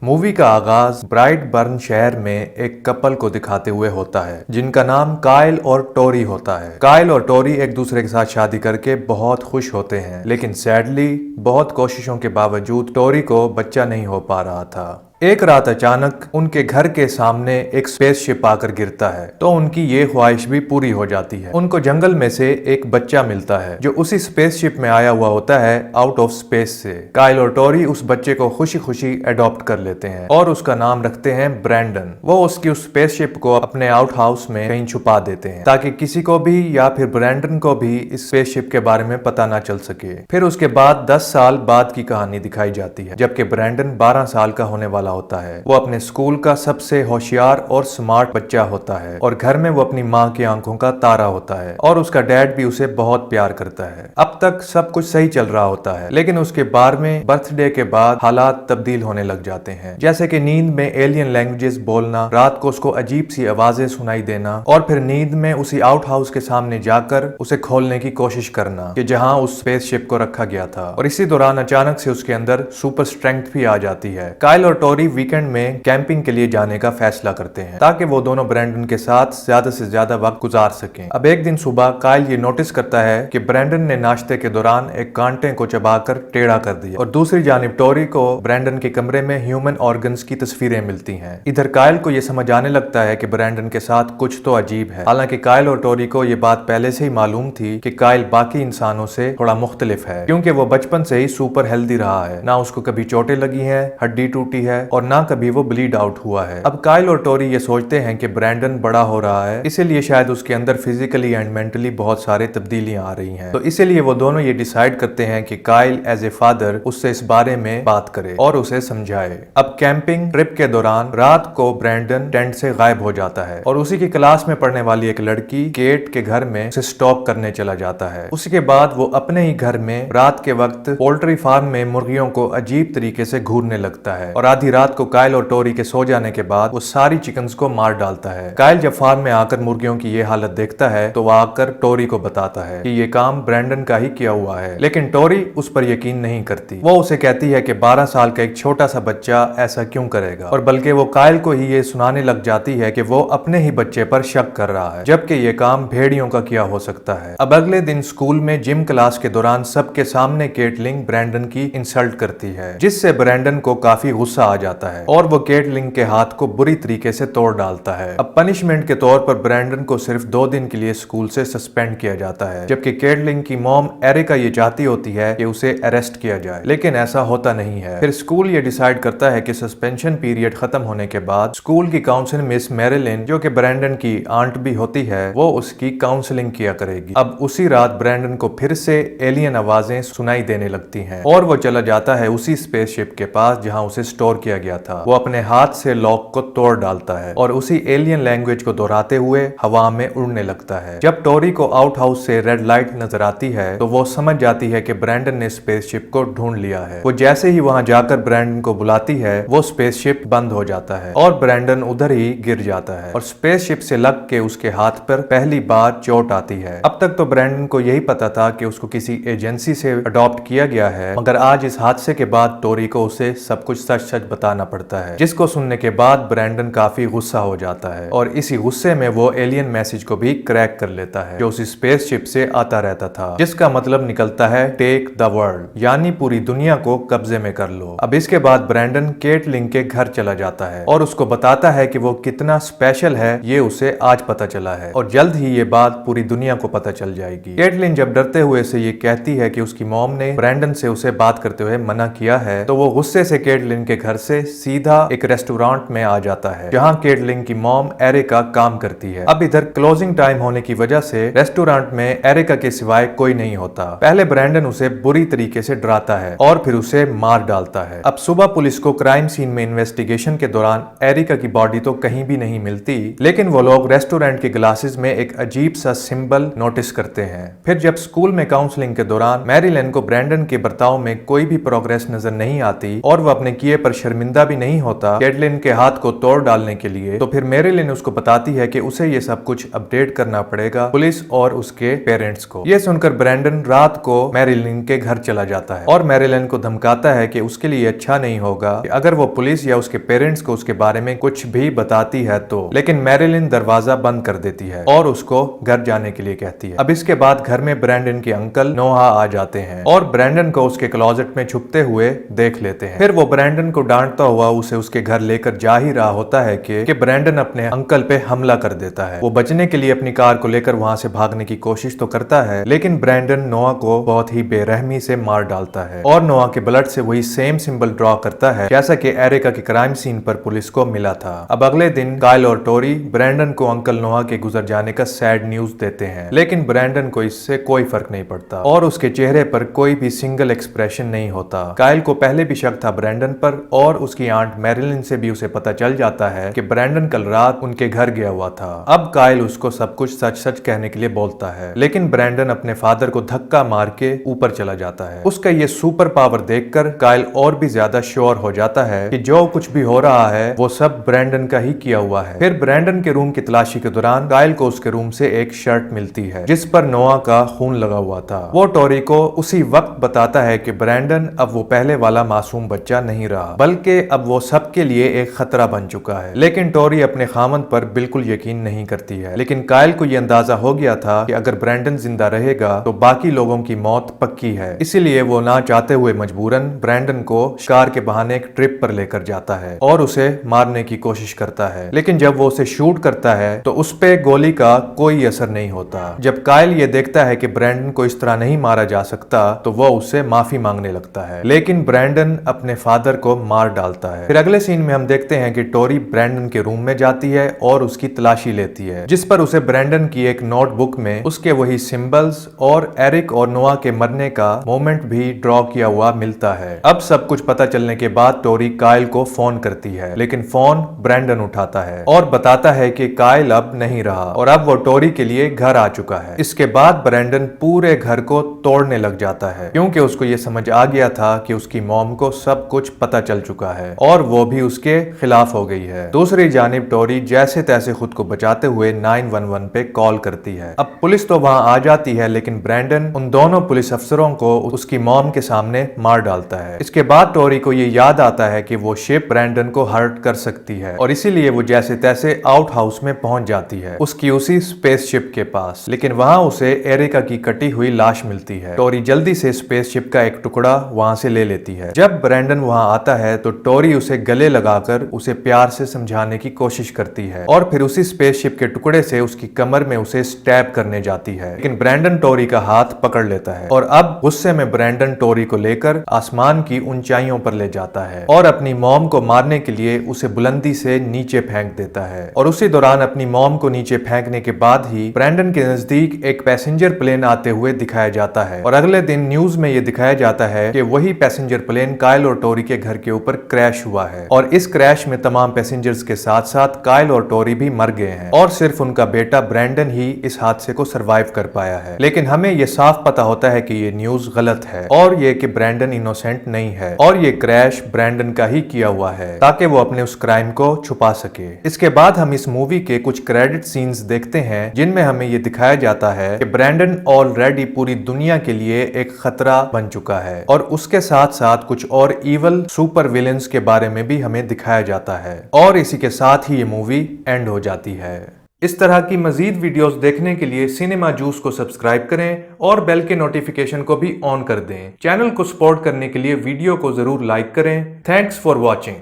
Movie का आगाज bright burn शहर में एक कपल को दिखाते हुए होता है जिनका नाम काइल और टोरी होता है। काइल और टोरी एक दूसरे के साथ शादी करके बहुत खुश होते हैं, लेकिन सैडली बहुत कोशिशों के बावजूद टोरी को बच्चा नहीं हो पा रहा था। एक रात अचानक उनके घर के सामने एक स्पेसशिप आकर गिरता है तो उनकी ये ख्वाहिश भी पूरी हो जाती है। उनको जंगल में से एक बच्चा मिलता है जो उसी स्पेसशिप में आया हुआ होता है आउट ऑफ स्पेस से। काइल और टोरी उस बच्चे को खुशी खुशी अडॉप्ट कर लेते हैं और उसका नाम रखते हैं ब्रैंडन। वो उसकी उस स्पेसशिप को अपने आउट हाउस में कहीं छुपा देते हैं ताकि किसी को भी या फिर ब्रैंडन को भी इस स्पेसशिप के बारे में पता ना चल सके। फिर उसके बाद 10 साल बाद की कहानी दिखाई जाती है जबकि ब्रैंडन 12 साल का होने वाला होता है। वो अपने स्कूल का सबसे होशियार और स्मार्ट बच्चा होता है और घर में वो अपनी माँ की आंखों का तारा होता है और उसका डैड भी उसे बहुत प्यार करता है। अब तक सब कुछ सही चल रहा होता है, लेकिन उसके 12वें बर्थडे के बाद हालात तब्दील होने लग जाते हैं, जैसे कि नींद में एलियन लैंग्वेजेस बोलना, रात को उसको अजीब सी आवाजें सुनाई देना और फिर नींद में उसी आउट हाउस के सामने जाकर उसे खोलने की कोशिश करना कि जहां उस स्पेसशिप को रखा गया था। और इसी दौरान अचानक से उसके अंदर सुपर स्ट्रेंथ भी आ जाती है। काइल और टोरी वीकेंड में कैंपिंग के लिए जाने का फैसला करते हैं ताकि वो दोनों ब्रैंडन के साथ ज्यादा से ज्यादा वक्त गुजार सकें। अब एक दिन सुबह काइल ये नोटिस करता है कि ब्रैंडन ने नाश्ते के दौरान एक कांटे को चबाकर टेढ़ा कर दिया और दूसरी जानिब टोरी को ब्रैंडन के कमरे में ह्यूमन ऑर्गन्स की तस्वीरें मिलती हैं। इधर काइल को ये समझ आने लगता है कि ब्रैंडन के साथ कुछ तो अजीब है। हालांकि काइल और टोरी को ये बात पहले से ही मालूम थी कि काइल बाकी इंसानों से थोड़ा मुख्तलिफ है, क्योंकि वो बचपन से ही सुपर हेल्दी रहा है। ना उसको कभी चोटें लगी हैं, हड्डी टूटी है और ना कभी वो ब्लीड आउट हुआ है। अब काइल और टोरी ये सोचते हैं कि ब्रैंडन बड़ा हो रहा है, इसीलिए शायद उसके अंदर फिजिकली एंड मेंटली बहुत सारे तब्दीलियां आ रही हैं। तो इसीलिए वो दोनों ये डिसाइड करते हैं कि काइल एज ए फादर उससे इस बारे में बात करे और उसे समझाए। अब कैंपिंग ट्रिप के दौरान रात को ब्रैंडन टेंट से गायब हो जाता है और उसी की क्लास में पढ़ने वाली एक लड़की केट के घर में उसे स्टॉक करने चला जाता है। उसके बाद वो अपने ही घर में रात के वक्त पोल्ट्री फार्म में मुर्गियों को अजीब तरीके से घूरने लगता है और आधी रात को काइल और टोरी के सो जाने के बाद वो सारी चिकन्स को मार डालता है। काइल जब फार्म में आकर मुर्गियों की ये हालत देखता है तो वह आकर टोरी को बताता है कि ये काम ब्रैंडन का ही किया हुआ है, लेकिन टोरी उस पर यकीन नहीं करती। वो उसे कहती है कि 12 साल का एक छोटा सा बच्चा ऐसा क्यों करेगा, और बल्कि वो काइल को ही ये सुनाने लग जाती है कि वो अपने ही बच्चे पर शक कर रहा है, जबकि ये काम भेड़ियों का किया हो सकता है। अब अगले दिन स्कूल में जिम क्लास के दौरान सबके सामने केटलिंग ब्रैंडन की इंसल्ट करती है, जिससे ब्रैंडन को काफी गुस्सा आ जाता है और वो केटलिंग के हाथ को बुरी तरीके से तोड़ डालता है। अब पनिशमेंट के तौर पर ब्रैंडन को सिर्फ 2 दिन के लिए स्कूल से सस्पेंड किया जाता है, जबकि केटलिंग की मॉम एरिका ये चाहती होती है कि उसे अरेस्ट किया जाए, लेकिन ऐसा होता नहीं है। फिर स्कूल ये डिसाइड करता है कि सस्पेंशन पीरियड खत्म होने के बाद स्कूल की काउंसिल मिस मैरिलिन, जो कि ब्रैंडन की आंट भी होती है, वो उसकी काउंसलिंग किया करेगी। अब उसी रात ब्रैंडन को फिर से एलियन आवाजें सुनाई देने लगती हैं और वो चला जाता है उसी स्पेसशिप के पास जहां उसे स्टोर किया गया था। वो अपने हाथ से लॉक को तोड़ डालता है और उसी एलियन लैंग्वेज को दोहराते हुए हवा में उड़ने लगता है। जब टोरी को आउट हाउस से रेड लाइट नजर आती है तो वो समझ जाती है कि ब्रैंडन ने स्पेसशिप को ढूंढ लिया है। वो जैसे ही वहां जाकर ब्रैंडन को बुलाती है वो स्पेसशिप बंद हो जाता है और ब्रैंडन उधर ही गिर जाता है और स्पेसशिप से लग के उसके हाथ पर पहली बार चोट आती है। अब तक तो ब्रैंडन को यही पता था कि उसको किसी एजेंसी से अडॉप्ट किया गया है, मगर आज इस हादसे के बाद टोरी को उसे सब कुछ सच सच बताना पड़ता है, जिसको सुनने के बाद ब्रैंडन काफी गुस्सा हो जाता है और इसी गुस्से में वो एलियन मैसेज को भी क्रैक कर लेता है जो उसी स्पेसशिप से आता रहता था, जिसका मतलब निकलता है टेक द वर्ल्ड, यानी पूरी दुनिया को कब्जे में कर लो। अब इसके बाद ब्रैंडन केटलिंग के घर चला जाता है और उसको बताता है कि वो कितना स्पेशल है, ये उसे आज पता चला है और जल्द ही ये बात पूरी दुनिया को पता चल जाएगी। केटलिन जब डरते हुए से ये कहती है कि उसकी मॉम ने ब्रैंडन से उसे बात करते हुए मना किया है, तो वो गुस्से से केटलिन के घर से सीधा एक रेस्टोरेंट में आ जाता है जहां केटलिन की मॉम एरिका काम करती है। अब इधर क्लोजिंग टाइम होने की वजह से रेस्टोरेंट में एरिका के सिवाय कोई नहीं होता। पहले ब्रैंडन उसे बुरी तरीके से डराता है और फिर उसे मार डालता है। अब सुबह पुलिस को क्राइम सीन में इन्वेस्टिगेशन के दौरान एरिका की बॉडी तो कहीं भी नहीं मिलती, लेकिन वो लोग रेस्टोरेंट के ग्लासेस में एक अजीब सा सिंबल नोटिस नोटिस करते हैं। फिर जब स्कूल में काउंसलिंग के दौरान मैरीलिन को ब्रैंडन के बर्ताव में कोई भी प्रोग्रेस नजर नहीं आती और वो अपने किए पर शर्मिंदा भी नहीं होता कैटलिन के हाथ को तोड़ डालने के लिए, तो फिर मैरीलिन उसको बताती है कि उसे ये सब कुछ अपडेट करना पड़ेगा पुलिस और उसके पेरेंट्स को। ये सुनकर ब्रैंडन रात को मैरीलिन के घर चला जाता है और मैरीलिन को धमकाता है कि उसके लिए अच्छा नहीं होगा कि अगर वो पुलिस या उसके पेरेंट्स को उसके बारे में कुछ भी बताती है तो। लेकिन मैरीलिन दरवाजा बंद कर देती है और उसको घर जाने के लिए कहती है। अब इसके बाद घर में ब्रैंडन के अंकल नोहा आ जाते हैं और ब्रैंडन को उसके क्लोजेट में छुपते हुए देख लेते हैं। फिर वो ब्रैंडन को डांटता हुआ उसे उसके घर लेकर जा ही रहा होता है कि ब्रैंडन अपने अंकल पे हमला कर देता है। वो बचने के लिए अपनी कार को लेकर वहां से भागने की कोशिश तो करता है, लेकिन ब्रैंडन नोआ को बहुत ही बेरहमी से मार डालता है और नोआ के ब्लड से वही सेम सिंबल ड्रॉ करता है जैसा कि एरिका के क्राइम सीन पर पुलिस को मिला था। अब अगले दिन काइल और टोरी ब्रैंडन को अंकल नोआ के गुजर जाने का सैड न्यूज देते हैं, लेकिन ब्रैंडन को इससे कोई फर्क नहीं पड़ता और उसके चेहरे पर कोई भी सिंगल एक्सप्रेशन नहीं होता। काइल को पहले भी शक था ब्रैंडन पर और उसकी आंट मैरीलिन से भी उसे पता चल जाता है कि ब्रैंडन कल रात उनके घर गया हुआ था। अब काइल उसको सब कुछ सच सच कहने के लिए बोलता है, लेकिन ब्रैंडन अपने फादर को धक्का मार के ऊपर चला जाता है। उसका ये सुपर पावर देखकर काइल और भी ज्यादा श्योर हो जाता है कि जो कुछ भी हो रहा है वो सब ब्रैंडन का ही किया हुआ है। फिर ब्रैंडन के रूम की तलाशी के दौरान काइल को उसके रूम से एक शर्ट मिलती है जिस पर नोआ का खून लगा हुआ था। वो टोरी को उसी वक्त बताता है कि ब्रैंडन अब वो पहले वाला मासूम बच्चा नहीं रहा, बल्कि अब वो सबके लिए एक खतरा बन चुका है। लेकिन टोरी अपने खामंद पर बिल्कुल यकीन नहीं करती है, लेकिन काइल को ये अंदाजा हो गया था कि अगर ब्रैंडन जिंदा रहेगा तो बाकी लोगों की मौत पक्की है। इसीलिए वो ना चाहते हुए मजबूरन ब्रैंडन को शिकार के बहाने एक ट्रिप पर लेकर जाता है और उसे मारने की कोशिश करता है। लेकिन जब वो उसे शूट करता है तो उस पे गोली का कोई असर नहीं होता। जब काइल ये देखता है कि ब्रैंडन को इस तरह नहीं मारा जा सकता तो वो उससे माफी मांगने लगता है, लेकिन ब्रैंडन अपने फादर को मार डालता है। फिर अगले सीन में हम देखते हैं कि टोरी ब्रैंडन के रूम में जाती है और उसकी तलाशी लेती है, जिस पर उसे ब्रैंडन की एक नोटबुक में उसके वही सिंबल्स और एरिक और नोआ के मरने का मोमेंट भी ड्रॉ किया हुआ मिलता है। अब सब कुछ पता चलने के बाद टोरी काइल को फोन करती है, लेकिन फोन ब्रैंडन उठाता है और बताता है कि काइल अब नहीं रहा और अब वो टोरी के लिए घर आ चुका है। इसके बाद ब्रैंडन पूरे घर को तोड़ने लग जाता है क्योंकि उसको ये समझ आ गया था कि उसकी मॉम को सब कुछ पता चल चुका है और वो भी उसके खिलाफ हो गई है। दूसरी जानिब टोरी जैसे तैसे खुद को बचाते हुए 911 पे कॉल करती है। अब पुलिस तो वहां आ जाती है, लेकिन ब्रैंडन उन दोनों पुलिस अफसरों को उसकी मॉम के सामने मार डालता है। इसके बाद टोरी को ये याद आता है कि वो शिप ब्रैंडन को हर्ट कर सकती है और इसीलिए वो जैसे तैसे आउट हाउस में पहुंच जाती है उसकी उसी स्पेसशिप के पास, लेकिन वहां उसे एरिका की कटी हुई लाश मिलती है। टोरी जल्दी से स्पेसशिप का एक टुकड़ा वहां से ले लेती है। जब ब्रैंडन वहां आता है तो टोरी उसे गले लगाकर उसे प्यार से समझाने की कोशिश करती है और फिर उसी स्पेसशिप के टुकड़े से उसकी कमर में उसे स्टैब करने जाती है, लेकिन ब्रैंडन टोरी का हाथ पकड़ लेता है और अब गुस्से में ब्रैंडन टोरी को लेकर आसमान की ऊंचाइयों पर ले जाता है और अपनी मॉम को मारने के लिए उसे बुलंदी से नीचे फेंक देता है। और उसी दौरान अपनी मॉम को नीचे फेंकने के बाद ही ब्रैंडन के नजदीक एक पैसेंजर प्लेन आते हुए दिखाया जाता है और अगले दिन न्यूज में यह दिखाया जाता है कि वही पैसेंजर प्लेन काइल और टोरी के घर के ऊपर क्रैश हुआ है और इस क्रैश में तमाम पैसेंजर्स के साथ साथ काइल और टोरी भी मर गए हैं और सिर्फ उनका बेटा ब्रैंडन ही इस हादसे को सरवाइव कर पाया है। लेकिन हमें यह साफ पता होता है कि ये न्यूज गलत है और ये कि ब्रैंडन इनोसेंट नहीं है और ये क्रैश ब्रैंडन का ही किया हुआ है ताकि वो अपने उस क्राइम को छुपा सके। इसके बाद हम इस मूवी के कुछ क्रेडिट सीन्स देखते हैं जिनमें हमें ये दिखाया जाता है कि ब्रैंडन ऑलरेडी पूरी दुनिया के लिए एक खतरा बन चुका है और उसके साथ साथ कुछ और इवल सुपर विलेंस के बारे में भी हमें दिखाया जाता है और इसी के साथ ही ये मूवी एंड हो जाती है। इस तरह की मजीद वीडियोस देखने के लिए सिनेमा जूस को सब्सक्राइब करें और बेल के नोटिफिकेशन को भी ऑन कर दें। चैनल को सपोर्ट करने के लिए वीडियो को जरूर लाइक करें। Thanks for watching.